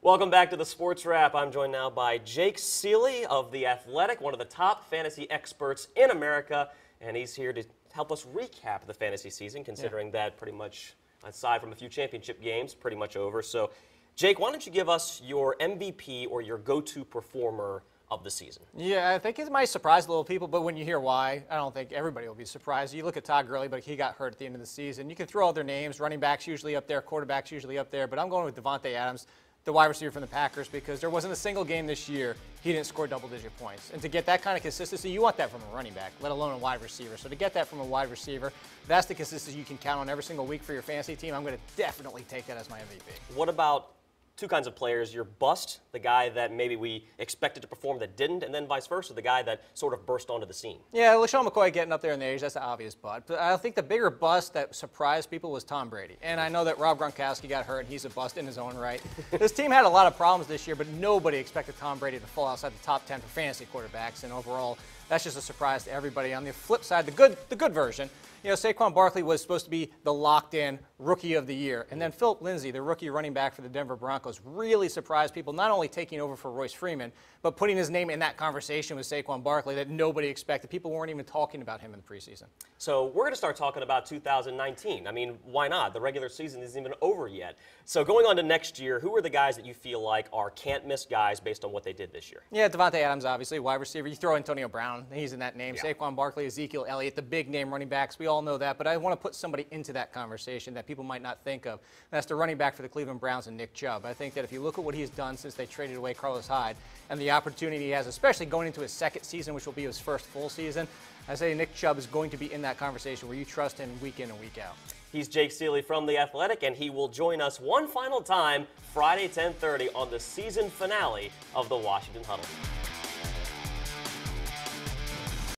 Welcome back to the Sports Wrap. I'm joined now by Jake Ciely of The Athletic, one of the top fantasy experts in America, and he's here to help us recap the fantasy season, considering that pretty much, aside from a few championship games, pretty much over. So, Jake, why don't you give us your MVP or your go-to performer of the season? Yeah, I think it might surprise a little people, but when you hear why, I don't think everybody will be surprised. You look at Todd Gurley, but he got hurt at the end of the season. You can throw other names. Running backs usually up there, quarterbacks usually up there, but I'm going with Davante Adams, the wide receiver from the Packers, because there wasn't a single game this year he didn't score double-digit points. And to get that kind of consistency, you want that from a running back, let alone a wide receiver. So to get that from a wide receiver, that's the consistency you can count on every single week for your fantasy team. I'm going to definitely take that as my MVP. What about two kinds of players? Your bust, the guy that maybe we expected to perform that didn't, and then vice versa, the guy that sort of burst onto the scene. Yeah, LaShawn McCoy getting up there in the age, that's the obvious bust. But I think the bigger bust that surprised people was Tom Brady. And I know that Rob Gronkowski got hurt, and he's a bust in his own right. This team had a lot of problems this year, but nobody expected Tom Brady to fall outside the top 10 for fantasy quarterbacks. And overall, that's just a surprise to everybody. On the flip side, the good version, you know, Saquon Barkley was supposed to be the locked-in Rookie of the Year. And then Philip Lindsay, the rookie running back for the Denver Broncos, really surprised people, not only taking over for Royce Freeman, but putting his name in that conversation with Saquon Barkley that nobody expected. People weren't even talking about him in the preseason. So we're going to start talking about 2019. I mean, why not? The regular season isn't even over yet. So going on to next year, who are the guys that you feel like are can't-miss guys based on what they did this year? Yeah, Davante Adams, obviously, wide receiver. You throw Antonio Brown, he's in that name. Yeah. Saquon Barkley, Ezekiel Elliott, the big-name running backs. We all know that, but I want to put somebody into that conversation that people might not think of. And that's the running back for the Cleveland Browns and Nick Chubb. I think that if you look at what he's done since they traded away Carlos Hyde and the opportunity he has, especially going into his second season, which will be his first full season, I say Nick Chubb is going to be in that conversation where you trust him week in and week out. He's Jake Ciely from The Athletic, and he will join us one final time Friday, 10:30 on the season finale of the Washington Huddle.